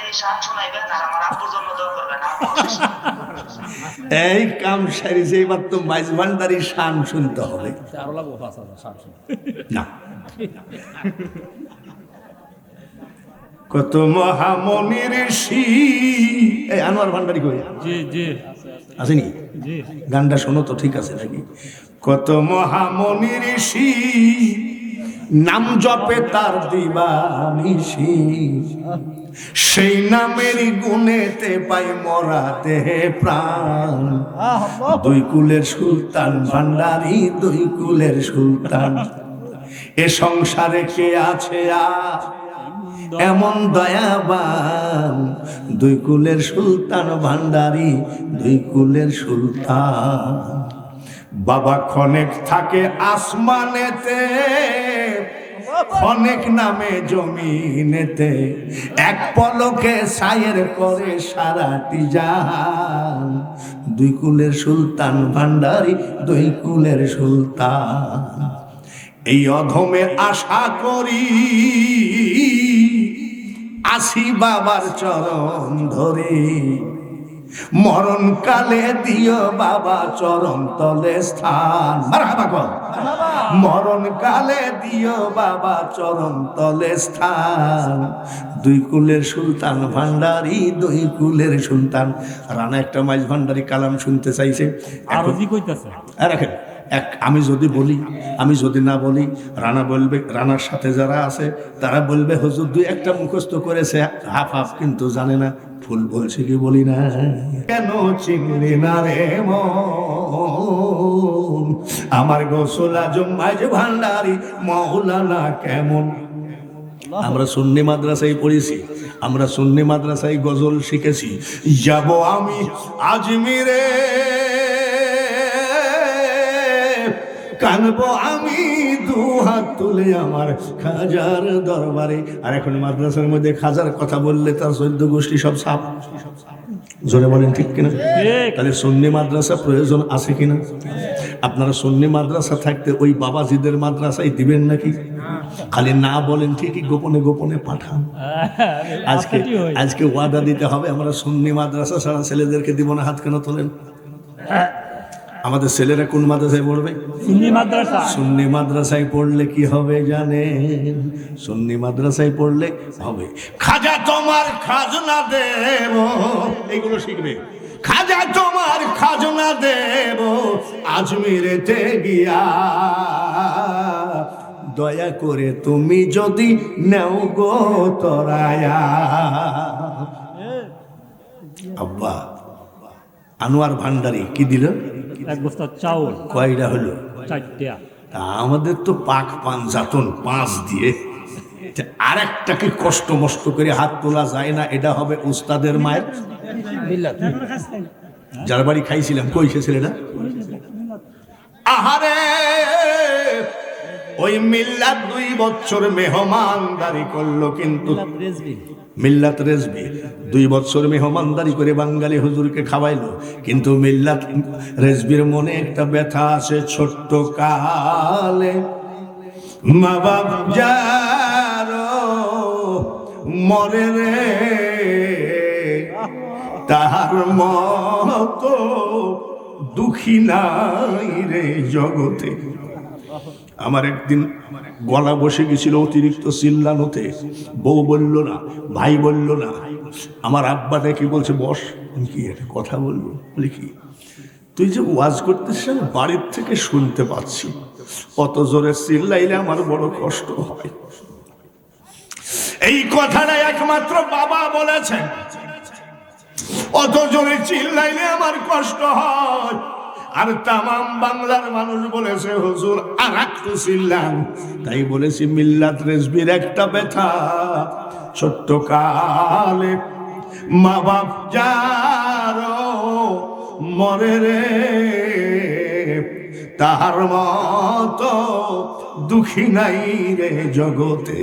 এই শান শোনাইবেন আর আমার আব্বুর জন্য দোয়া করবেন। এই কাম সারি যে এবার তো মাইজ ভান্ডারি শান শুনতে হবে না। কত মহামনি ঋষি, এই আনোয়ার ভান্ডারি কই? জি জি আসেনি? জি গানটা শোনো তো ঠিক আছে নাকি? কত মহামনি ঋষি নাম জপে তার দিবানিশি, সেই নামের গুণেতে পাই মরা দেহে প্রাণ। দুই কুলের সুলতান ভান্ডারি, দুই কুলের সুলতান, এ সংসারে কে আছে আর এমন দয়াবান? দুই কুলের সুলতান ভান্ডারি, দুই কুলের সুলতান। বাবা খনেক থাকে আসমানেতে, খনেক নামে জমিনেতে, এক পলকে সায়ের করে সারাটি জাহান। দুই কুলের সুলতান ভান্ডারি, দুই কুলের সুলতান। এই অধমে আশা করি আসি বাবার চরণ ধরে, মরণ কালে দিও বাবা চরণ তলে স্থান। মরণ কালে দিও বাবা চরণ তলে স্থান। দুই কুলের সুলতান ভান্ডারি, দুই কুলের সুলতান। রানা একটা মাইজ ভান্ডারি কালাম শুনতে চাইছে, আরো জি কইতাছে। রাখেন এক, আমি যদি বলি, আমি যদি না বলি, রানা বলবে, রানার সাথে যারা আছে তারা বলবে হুজুর দুই একটা মুখস্থ করেছে হাফ হাফ, কিন্তু জানে না ফুল বলছে কি বলি না। কেন চিনলি না রে মন আমার গোসল আজম মাইজ ভান্ডারি মৌলানা কেমন? আমরা সুন্নি মাদ্রাসায় পড়েছি, আমরা সুন্নি মাদ্রাসায় গজল শিখেছি। যাব আমি আজমিরে, কানবো আমি দু হাত তুলে আমার খাজার দরবারে। আর এখন মাদ্রাসার মধ্যে খাজার কথা বললে তার 14 গোষ্ঠী সব সাপ। জোরে বলেন ঠিক কিনা? তাহলে সুন্নি মাদ্রাসা প্রয়োজন আছে কিনা? আপনারা সুন্নি মাদ্রাসা থাকতে ওই বাবাজিদের মাদ্রাসায় দিবেন নাকি? খালি না বলেন ঠিকই, গোপনে গোপনে পাঠান। আজকে ওয়াদা দিতে হবে, আমরা সুন্নি মাদ্রাসা ছাড়া ছেলেদেরকে দিব না। হাত কেন তোলেন? আমাদের ছেলেরা কোন মাদ্রাসায় পড়বে? সুন্নি মাদ্রাসা। সুন্নি মাদ্রাসায় পড়লে কি হবে জানেন? সুন্নি মাদ্রাসায় পড়লে হবে খাজা তোমার খাজনা দেব, এইগুলো শিখবে। খাজা তোমার খাজনা দেব আজমিরেতে গিয়া, দয়া করে তুমি যদি নেও গো তরায়া। আব্বা আনোয়ার ভান্ডারি কি দিল? এক বস্তা চাউল। কয়টা হলো? 4টা। তা আমাদের তো পাক পাঞ্জাতন 5 দিয়ে, আর একটাকে কষ্ট মষ্ট করে হাত তোলা যায় না। এটা হবে উস্তাদের মায়ের। যার বাড়ি খাইছিলাম, কইছে ছেলেটা, আহারে ওই মিল্লাত 2 বছর মেহমানদারি করলো, কিন্তু মিল্লাত রেজবি 2 বছর মেহমানদারি করে বাঙালি হুজুরকে খাওয়াইলো, কিন্তু মিল্লাত রেজবির মনে একটা ব্যথা আছে। ছোট্ট কালে মা বাপ যারো মরে রে, তাহার মতো দুঃখী নাই রে জগতে। আমার একদিন গলা বসে গেছিল অতিরিক্ত চিল্লানোতে। বউ বলল না, ভাই বলল না, আমার আব্বা দেখি বলছে বস, কি একটা কথা বলবো। বলি কি? তুই যে ওয়াজ করতেছিস আমি বাড়ির থেকে শুনতে পাচ্ছি, অত জোরে চিল্লাইলে আমার বড় কষ্ট হয়। এই কথাটা একমাত্র বাবা বলেছেন, অত জোরে চিল্লাইলে আমার কষ্ট হয়। আর তামাম বাংলার মানুষ বলেছে হুজুর আর একটু চিল্লান। তাই বলেছি মিল্লাত রেজবির একটা ব্যথা। ছোট্ট কালে মা বাপ যারো মরে রে, তাহার মতো দুঃখী নাই রে জগতে।